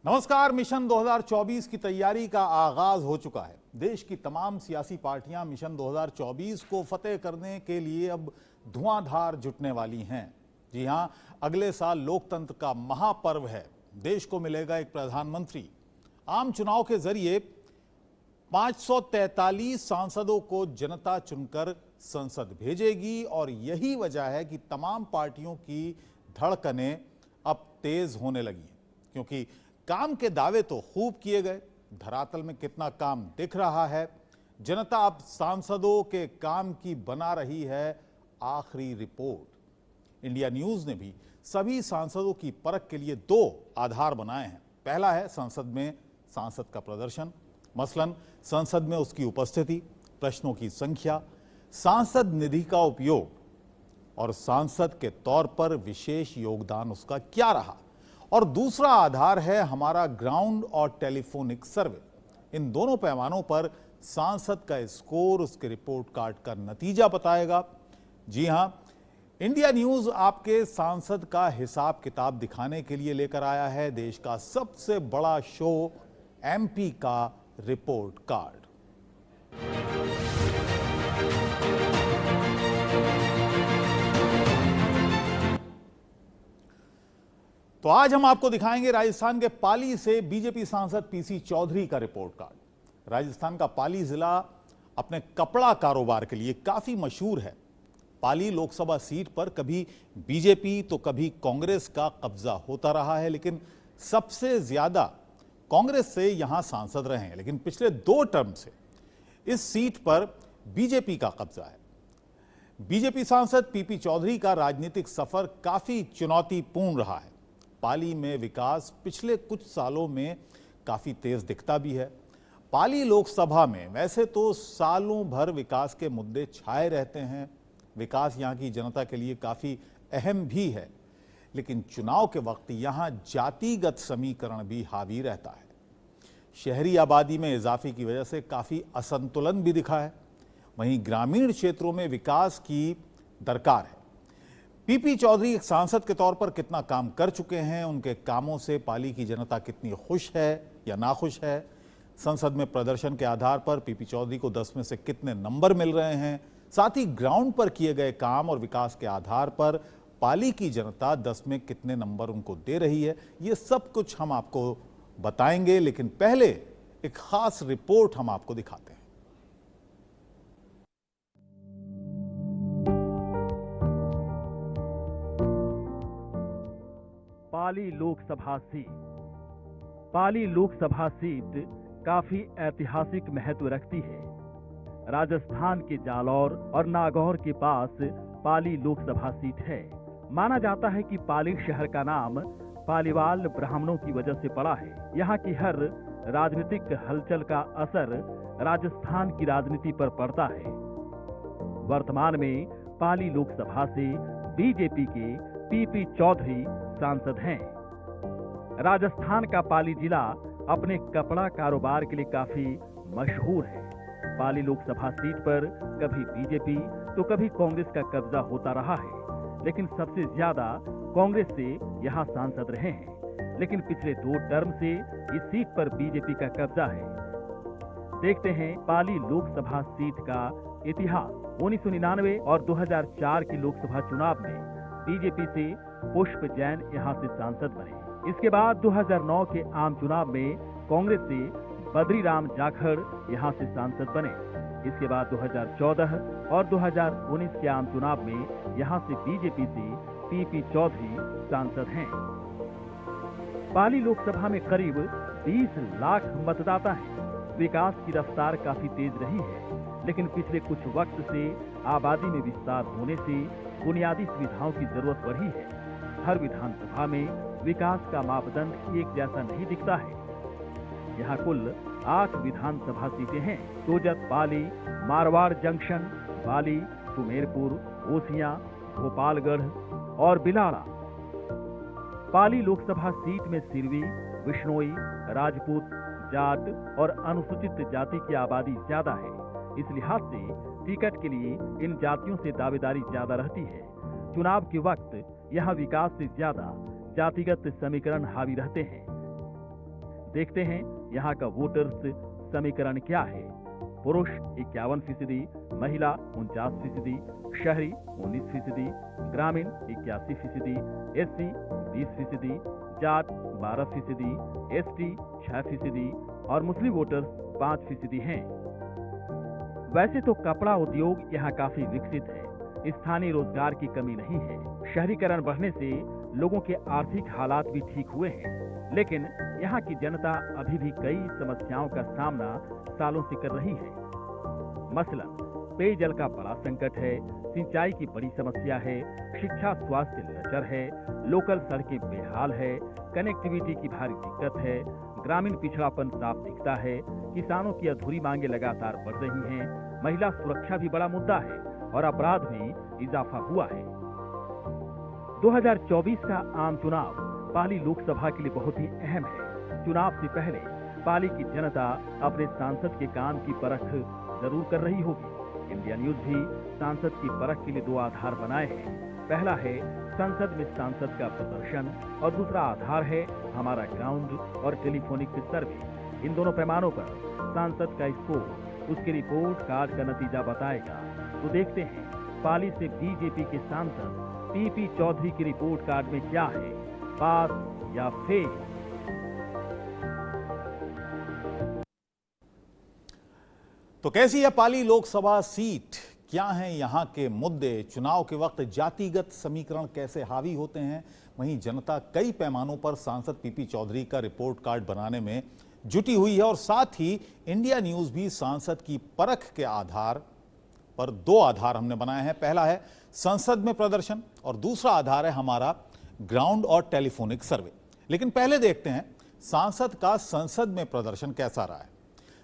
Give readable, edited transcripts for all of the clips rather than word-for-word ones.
नमस्कार। मिशन 2024 की तैयारी का आगाज हो चुका है। देश की तमाम सियासी पार्टियां मिशन 2024 को फतेह करने के लिए अब धुआंधार जुटने वाली हैं। जी हां, अगले साल लोकतंत्र का महापर्व है। देश को मिलेगा एक प्रधानमंत्री। आम चुनाव के जरिए 543 सांसदों को जनता चुनकर संसद भेजेगी और यही वजह है कि तमाम पार्टियों की धड़कनें अब तेज होने लगी हैं, क्योंकि काम के दावे तो खूब किए गए, धरातल में कितना काम दिख रहा है। जनता अब सांसदों के काम की बना रही है आखिरी रिपोर्ट। इंडिया न्यूज ने भी सभी सांसदों की परख के लिए दो आधार बनाए हैं। पहला है संसद में सांसद का प्रदर्शन, मसलन संसद में उसकी उपस्थिति, प्रश्नों की संख्या, सांसद निधि का उपयोग और सांसद के तौर पर विशेष योगदान उसका क्या रहा। और दूसरा आधार है हमारा ग्राउंड और टेलीफोनिक सर्वे। इन दोनों पैमानों पर सांसद का स्कोर उसके रिपोर्ट कार्ड का नतीजा बताएगा। जी हां, इंडिया न्यूज आपके सांसद का हिसाब किताब दिखाने के लिए लेकर आया है देश का सबसे बड़ा शो, एमपी का रिपोर्ट कार्ड। तो आज हम आपको दिखाएंगे राजस्थान के पाली से बीजेपी सांसद पीसी चौधरी का रिपोर्ट कार्ड। राजस्थान का पाली जिला अपने कपड़ा कारोबार के लिए काफी मशहूर है। पाली लोकसभा सीट पर कभी बीजेपी तो कभी कांग्रेस का कब्जा होता रहा है, लेकिन सबसे ज्यादा कांग्रेस से यहां सांसद रहे हैं। लेकिन पिछले 2 टर्म से इस सीट पर बीजेपी का कब्जा है। बीजेपी सांसद पीपी चौधरी का राजनीतिक सफर काफी चुनौतीपूर्ण रहा है। पाली में विकास पिछले कुछ सालों में काफी तेज दिखता भी है। पाली लोकसभा में वैसे तो सालों भर विकास के मुद्दे छाए रहते हैं। विकास यहां की जनता के लिए काफी अहम भी है, लेकिन चुनाव के वक्त यहां जातिगत समीकरण भी हावी रहता है। शहरी आबादी में इजाफे की वजह से काफी असंतुलन भी दिखा है। वहीं ग्रामीण क्षेत्रों में विकास की दरकार है। पीपी चौधरी एक सांसद के तौर पर कितना काम कर चुके हैं, उनके कामों से पाली की जनता कितनी खुश है या नाखुश है, संसद में प्रदर्शन के आधार पर पीपी चौधरी को 10 में से कितने नंबर मिल रहे हैं, साथ ही ग्राउंड पर किए गए काम और विकास के आधार पर पाली की जनता 10 में कितने नंबर उनको दे रही है, ये सब कुछ हम आपको बताएंगे। लेकिन पहले एक खास रिपोर्ट हम आपको दिखाते हैं। पाली लोकसभा सीट। पाली लोकसभा सीट काफी ऐतिहासिक महत्व रखती है। राजस्थान के जालौर और नागौर के पास पाली लोकसभा सीट है। माना जाता है कि पाली शहर का नाम पालीवाल ब्राह्मणों की वजह से पड़ा है। यहाँ की हर राजनीतिक हलचल का असर राजस्थान की राजनीति पर पड़ता है। वर्तमान में पाली लोकसभा से बीजेपी के पीपी चौधरी सांसद हैं। राजस्थान का पाली जिला अपने कपड़ा कारोबार के लिए काफी मशहूर है। पाली लोकसभा सीट पर कभी बीजेपी तो कभी कांग्रेस का कब्जा होता रहा है, लेकिन सबसे ज्यादा कांग्रेस से यहां सांसद रहे हैं। लेकिन पिछले 2 टर्म से इस सीट पर बीजेपी का कब्जा है। देखते हैं पाली लोकसभा सीट का इतिहास। 1999 और 2004 की लोकसभा चुनाव में बीजेपी से पुष्प जैन यहां से सांसद बने। इसके बाद 2009 के आम चुनाव में कांग्रेस से बद्रीराम जाखड़ यहां से सांसद बने। इसके बाद 2014 और 2019 के आम चुनाव में यहां से बीजेपी से पीपी चौधरी सांसद हैं। पाली लोकसभा में करीब 20 लाख मतदाता हैं। विकास की रफ्तार काफी तेज रही है, लेकिन पिछले कुछ वक्त से आबादी में विस्तार होने से बुनियादी सुविधाओं की जरूरत बढ़ी है। हर विधानसभा में विकास का मापदंड एक जैसा नहीं दिखता है। यहाँ कुल 8 विधानसभा सीटें हैं। सोजत, पाली, मारवाड़ जंक्शन, पाली, सुमेरपुर, ओसियां, गोपालगढ़ और बिलाड़ा। पाली लोकसभा सीट में सिरवी, विश्नोई, राजपूत, जाट और अनुसूचित जाति की आबादी ज्यादा है। इस लिहाज से टिकट के लिए इन जातियों से दावेदारी ज्यादा रहती है। चुनाव के वक्त यहाँ विकास से ज्यादा जातिगत समीकरण हावी रहते हैं। देखते हैं यहाँ का वोटर्स समीकरण क्या है। पुरुष 51%, महिला 49%, शहरी 19%, ग्रामीण 81%, एससी 20%, जाट 12%, एसटी 6% और मुस्लिम वोटर्स 5% हैं। वैसे तो कपड़ा उद्योग यहाँ काफी विकसित है, स्थानीय रोजगार की कमी नहीं है। शहरीकरण बढ़ने से लोगों के आर्थिक हालात भी ठीक हुए हैं, लेकिन यहाँ की जनता अभी भी कई समस्याओं का सामना सालों से कर रही है। मसलन पेयजल का बड़ा संकट है, सिंचाई की बड़ी समस्या है, शिक्षा स्वास्थ्य लचर है, लोकल सड़कें बेहाल है, कनेक्टिविटी की भारी दिक्कत है, ग्रामीण पिछड़ापन साफ दिखता है, किसानों की अधूरी मांगे लगातार बढ़ रही हैं, महिला सुरक्षा भी बड़ा मुद्दा है और अपराध में इजाफा हुआ है। 2024 का आम चुनाव पाली लोकसभा के लिए बहुत ही अहम है। चुनाव से पहले पाली की जनता अपने सांसद के काम की परख जरूर कर रही होगी। इंडिया न्यूज भी सांसद की परख के लिए 2 आधार बनाए हैं। पहला है संसद में सांसद का प्रदर्शन और दूसरा आधार है हमारा ग्राउंड और टेलीफोनिक सर्वे। इन दोनों पैमानों पर सांसद का स्कोर उसके रिपोर्ट कार्ड का नतीजा बताएगा। तो देखते हैं पाली से बीजेपी के सांसद पीपी चौधरी की रिपोर्ट कार्ड में क्या है, पास या फेल। तो कैसी है पाली लोकसभा सीट, क्या हैं यहां के मुद्दे, चुनाव के वक्त जातिगत समीकरण कैसे हावी होते हैं। वहीं जनता कई पैमानों पर सांसद पीपी चौधरी का रिपोर्ट कार्ड बनाने में जुटी हुई है और साथ ही इंडिया न्यूज भी सांसद की परख के आधार पर 2 आधार हमने बनाए हैं। पहला है संसद में प्रदर्शन और दूसरा आधार है हमारा ग्राउंड और टेलीफोनिक सर्वे। लेकिन पहले देखते हैं सांसद का संसद में प्रदर्शन कैसा रहा है।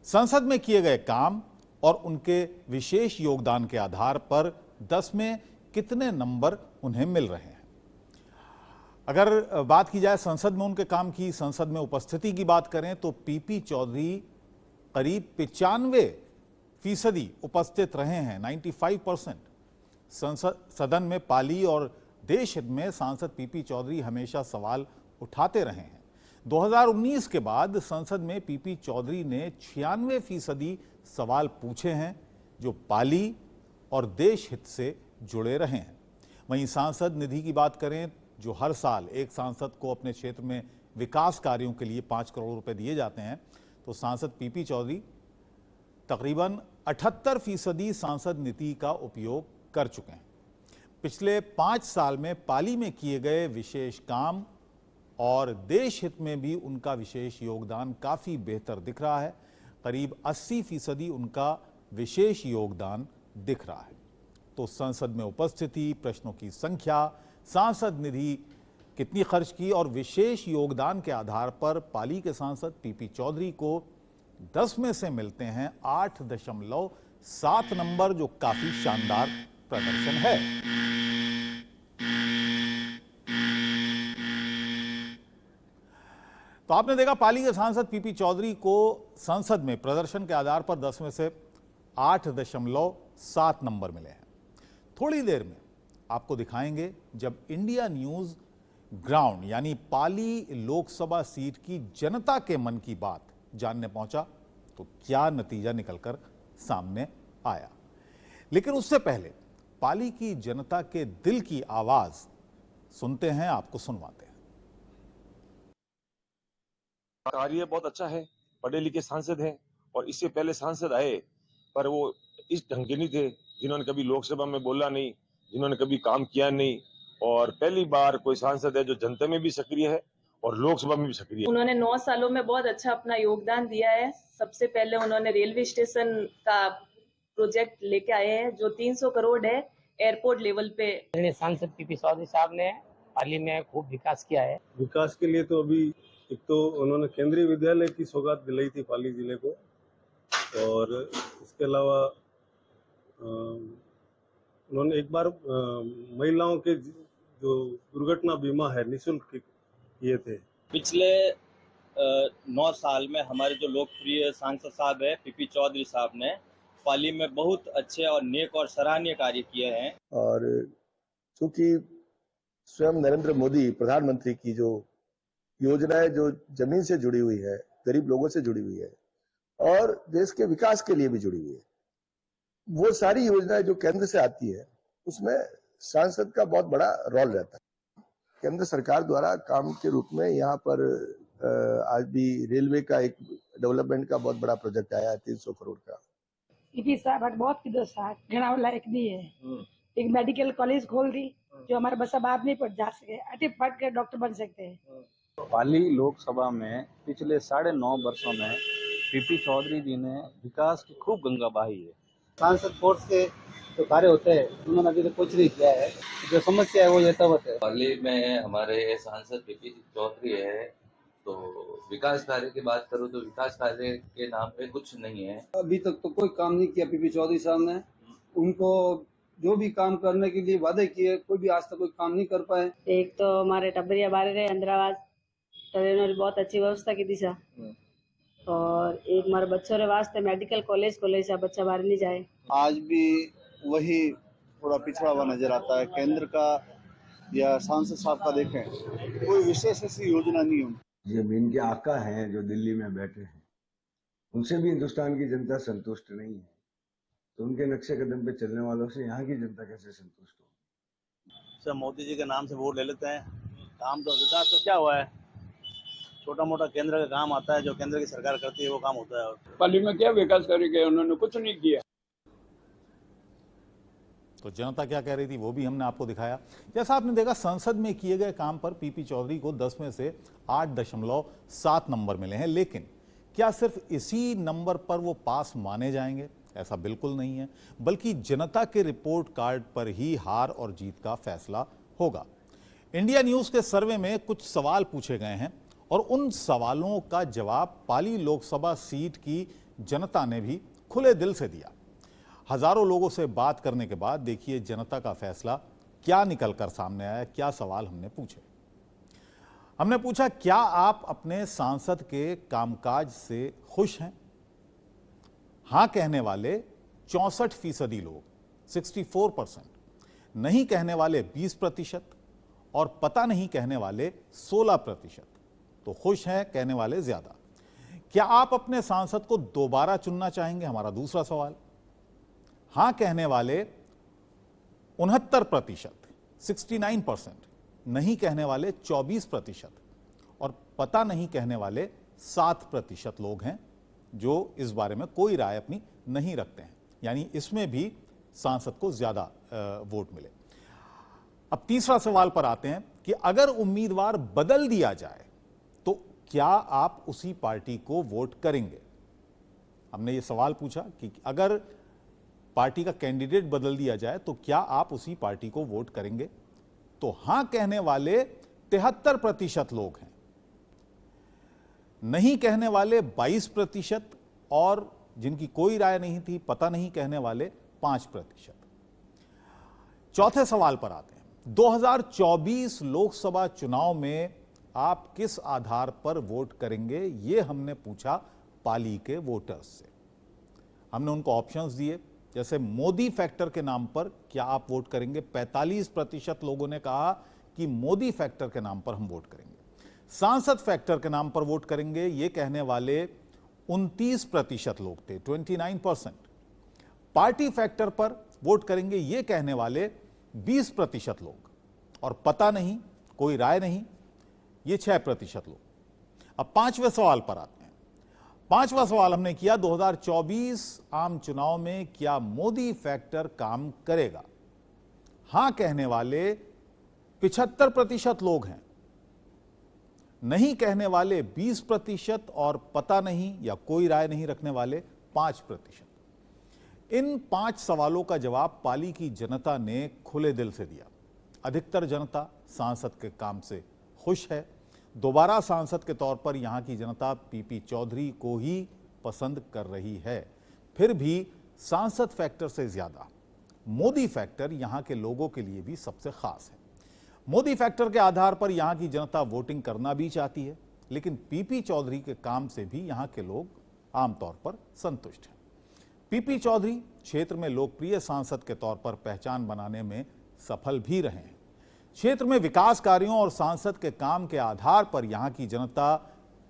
संसद में किए गए काम और उनके विशेष योगदान के आधार पर 10 में कितने नंबर उन्हें मिल रहे हैं। अगर बात की जाए संसद में उनके काम की, संसद में उपस्थिति की बात करें तो पीपी चौधरी करीब 95% उपस्थित रहे हैं, 95%। सदन में पाली और देश हित में सांसद पीपी चौधरी हमेशा सवाल उठाते रहे हैं। 2019 के बाद संसद में पीपी चौधरी ने 96% सवाल पूछे हैं जो पाली और देश हित से जुड़े रहे हैं। वहीं सांसद निधि की बात करें, जो हर साल एक सांसद को अपने क्षेत्र में विकास कार्यों के लिए 5 करोड़ रुपए दिए जाते हैं, तो सांसद पीपी चौधरी तकरीबन 78% सांसद निधि का उपयोग कर चुके हैं। पिछले 5 साल में पाली में किए गए विशेष काम और देश हित में भी उनका विशेष योगदान काफी बेहतर दिख रहा है। करीब 80% उनका विशेष योगदान दिख रहा है। तो संसद में उपस्थिति, प्रश्नों की संख्या, सांसद निधि कितनी खर्च की और विशेष योगदान के आधार पर पाली के सांसद पीपी चौधरी को 10 में से मिलते हैं 8.7 नंबर, जो काफी शानदार प्रदर्शन है। तो आपने देखा पाली के सांसद पीपी चौधरी को संसद में प्रदर्शन के आधार पर 10 में से 8.7 नंबर मिले हैं। थोड़ी देर में आपको दिखाएंगे जब इंडिया न्यूज ग्राउंड यानी पाली लोकसभा सीट की जनता के मन की बात जानने पहुंचा तो क्या नतीजा निकलकर सामने आया। लेकिन उससे पहले पाली की जनता के दिल की आवाज सुनते हैं, आपको सुनवाते हैं। कार्य बहुत अच्छा है, पढ़े लिखे सांसद हैं और इससे पहले सांसद आए पर वो इस ढंग के नहीं थे, जिन्होंने कभी लोकसभा में बोला नहीं, जिन्होंने कभी काम किया नहीं। और पहली बार कोई सांसद है जो जनता में भी सक्रिय है और लोकसभा में भी सक्रिय है। उन्होंने 9 सालों में बहुत अच्छा अपना योगदान दिया है। सबसे पहले उन्होंने रेलवे स्टेशन का प्रोजेक्ट लेके आए हैं जो 300 करोड़ है एयरपोर्ट लेवल पे। सांसद पीपी चौधरी साहब ने पाली में खूब विकास किया है। विकास के लिए तो अभी एक तो उन्होंने केंद्रीय विद्यालय की सौगात दिलाई थी पाली जिले को, और इसके अलावा उन्होंने एक बार महिलाओं के जो दुर्घटना बीमा है निःशुल्क किए थे। पिछले 9 साल में हमारे जो लोकप्रिय सांसद साहब है पीपी चौधरी साहब ने पाली में बहुत अच्छे और नेक और सराहनीय कार्य किए हैं। और चूंकि स्वयं नरेंद्र मोदी प्रधानमंत्री की जो योजनाएं जो जमीन से जुड़ी हुई है गरीब लोगों से जुड़ी हुई है और देश के विकास के लिए भी जुड़ी हुई है। वो सारी योजनाएं जो केंद्र से आती है उसमें सांसद का बहुत बड़ा रोल रहता है। केंद्र सरकार द्वारा काम के रूप में यहाँ पर आज भी रेलवे का एक डेवलपमेंट का बहुत बड़ा प्रोजेक्ट आया है 300 करोड़ का। पीपी साहब आज बहुत कीधो साथ घना लायक दी है। एक मेडिकल कॉलेज खोल दी जो हमारे बस अब नहीं पढ़ जा सके, अति पढ़ के डॉक्टर बन सकते हैं। पाली लोकसभा में पिछले 9.5 वर्षों में पीपी चौधरी जी ने विकास की खूब गंगा बहाई है। सांसद फोर्स के जो कार्य होते हैं उन्होंने अभी तक कुछ नहीं किया है। जो समस्या है वो यथावत है। पाली में हमारे सांसद पीपी चौधरी है, तो विकास कार्य की बात करूँ तो विकास कार्य के नाम पे कुछ नहीं है। अभी तक तो कोई काम नहीं किया पीपी चौधरी साहब ने। उनको जो भी काम करने के लिए वादे किए कोई भी आज तक कोई काम नहीं कर पाए। एक तो हमारे टब्बरिया बारे रहे इंदिरावास, तो इन्होंने बहुत अच्छी व्यवस्था की दिशा, और एक हमारे बच्चों के वास्ते मेडिकल कॉलेज खोले से बच्चा बाहर नहीं जाए। आज भी वही थोड़ा पिछड़ा हुआ नजर आता है। केंद्र का या सांसद साहब का देखें कोई विशेष ऐसी योजना नहीं है। जमीन के आका हैं जो दिल्ली में बैठे हैं, उनसे भी हिंदुस्तान की जनता संतुष्ट नहीं है, तो उनके नक्शे कदम पे चलने वालों से यहाँ की जनता कैसे संतुष्ट हो। सर मोदी जी के नाम से वोट ले लेते हैं। काम तो विकास तो क्या हुआ है, छोटा मोटा केंद्र का काम आता है, जो केंद्र की सरकार करती है वो काम होता है। पाली में क्या विकास करेंगे, उन्होंने कुछ नहीं किया। तो जनता क्या कह रही थी वो भी हमने आपको दिखाया। जैसा आपने देखा, संसद में किए गए काम पर पीपी चौधरी को 10 में से 8.7 नंबर मिले हैं। लेकिन क्या सिर्फ इसी नंबर पर वो पास माने जाएंगे? ऐसा बिल्कुल नहीं है, बल्कि जनता के रिपोर्ट कार्ड पर ही हार और जीत का फैसला होगा। इंडिया न्यूज के सर्वे में कुछ सवाल पूछे गए हैं और उन सवालों का जवाब पाली लोकसभा सीट की जनता ने भी खुले दिल से दिया। हजारों लोगों से बात करने के बाद देखिए जनता का फैसला क्या निकलकर सामने आया। क्या सवाल हमने पूछे? हमने पूछा, क्या आप अपने सांसद के कामकाज से खुश हैं? हां कहने वाले 64% लोग 64%, नहीं कहने वाले 20% और पता नहीं कहने वाले 16%। तो खुश हैं कहने वाले ज्यादा। क्या आप अपने सांसद को दोबारा चुनना चाहेंगे? हमारा दूसरा सवाल। हां कहने वाले 69%, 69%, नहीं कहने वाले 24% और पता नहीं कहने वाले 7% लोग हैं जो इस बारे में कोई राय अपनी नहीं रखते हैं। यानी इसमें भी सांसद को ज्यादा वोट मिले। अब तीसरा सवाल पर आते हैं कि अगर उम्मीदवार बदल दिया जाए तो क्या आप उसी पार्टी को वोट करेंगे? हमने ये सवाल पूछा कि अगर पार्टी का कैंडिडेट बदल दिया जाए तो क्या आप उसी पार्टी को वोट करेंगे? तो हां कहने वाले 73% लोग हैं, नहीं कहने वाले 22% और जिनकी कोई राय नहीं थी, पता नहीं कहने वाले 5%। चौथे सवाल पर आते हैं। 2024 लोकसभा चुनाव में आप किस आधार पर वोट करेंगे? यह हमने पूछा पाली के वोटर्स से। हमने उनको ऑप्शंस दिए, जैसे मोदी फैक्टर के नाम पर क्या आप वोट करेंगे? 45% लोगों ने कहा कि मोदी फैक्टर के नाम पर हम वोट करेंगे। सांसद फैक्टर के नाम पर वोट करेंगे, ये कहने वाले 29% लोग थे, 29%। पार्टी फैक्टर पर वोट करेंगे, ये कहने वाले 20% लोग, और पता नहीं, कोई राय नहीं, ये 6% लोग। अब पांचवें सवाल पर आते हैं। पांचवा सवाल हमने किया, 2024 आम चुनाव में क्या मोदी फैक्टर काम करेगा? हां कहने वाले 75% लोग हैं, नहीं कहने वाले 20% और पता नहीं या कोई राय नहीं रखने वाले 5%। इन 5 सवालों का जवाब पाली की जनता ने खुले दिल से दिया। अधिकतर जनता सांसद के काम से खुश है। दोबारा सांसद के तौर पर यहां की जनता पीपी चौधरी को ही पसंद कर रही है। फिर भी सांसद फैक्टर से ज्यादा मोदी फैक्टर यहां के लोगों के लिए भी सबसे खास है। मोदी फैक्टर के आधार पर यहां की जनता वोटिंग करना भी चाहती है, लेकिन पीपी चौधरी के काम से भी यहां के लोग आमतौर पर संतुष्ट हैं। पीपी चौधरी क्षेत्र में लोकप्रिय सांसद के तौर पर पहचान बनाने में सफल भी रहे हैं। क्षेत्र में विकास कार्यों और सांसद के काम के आधार पर यहां की जनता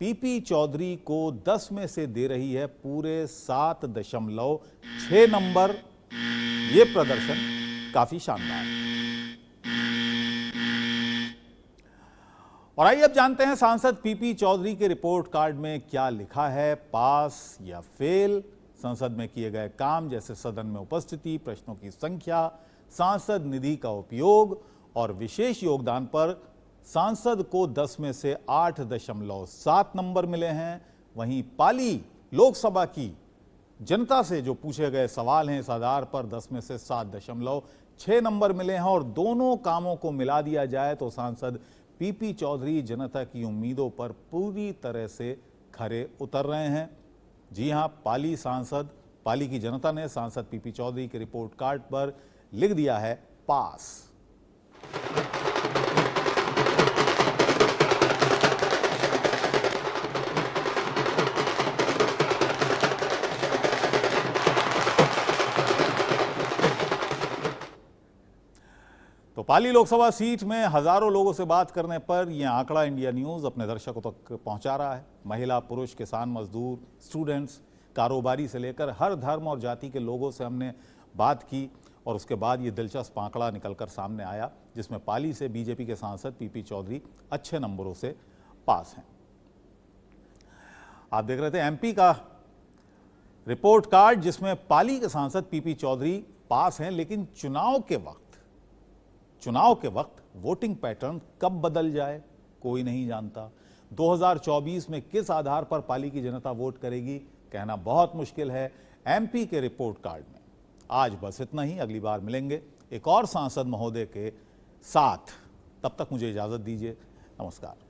पीपी चौधरी को 10 में से दे रही है पूरे 7.6 नंबर। ये प्रदर्शन काफी शानदार है। और आइए अब जानते हैं सांसद पीपी चौधरी के रिपोर्ट कार्ड में क्या लिखा है। पास या फेल, संसद में किए गए काम जैसे सदन में उपस्थिति, प्रश्नों की संख्या, सांसद निधि का उपयोग और विशेष योगदान पर सांसद को 10 में से 8.7 नंबर मिले हैं। वहीं पाली लोकसभा की जनता से जो पूछे गए सवाल हैं इस आधार पर 10 में से 7.6 नंबर मिले हैं। और दोनों कामों को मिला दिया जाए तो सांसद पीपी चौधरी जनता की उम्मीदों पर पूरी तरह से खरे उतर रहे हैं। जी हां, पाली की जनता ने सांसद पीपी चौधरी के रिपोर्ट कार्ड पर लिख दिया है पास। तो पाली लोकसभा सीट में हजारों लोगों से बात करने पर यह आंकड़ा इंडिया न्यूज अपने दर्शकों तक पहुंचा रहा है। महिला, पुरुष, किसान, मजदूर, स्टूडेंट्स, कारोबारी से लेकर हर धर्म और जाति के लोगों से हमने बात की और उसके बाद ये दिलचस्प आंकड़ा निकलकर सामने आया जिसमें पाली से बीजेपी के सांसद पीपी चौधरी अच्छे नंबरों से पास हैं। आप देख रहे थे एमपी का रिपोर्ट कार्ड जिसमें पाली के सांसद पीपी चौधरी पास हैं, लेकिन चुनाव के वक्त वोटिंग पैटर्न कब बदल जाए कोई नहीं जानता। 2024 में किस आधार पर पाली की जनता वोट करेगी कहना बहुत मुश्किल है एमपी के रिपोर्ट कार्ड में। आज बस इतना ही, अगली बार मिलेंगे एक और सांसद महोदय के साथ। तब तक मुझे इजाजत दीजिए, नमस्कार।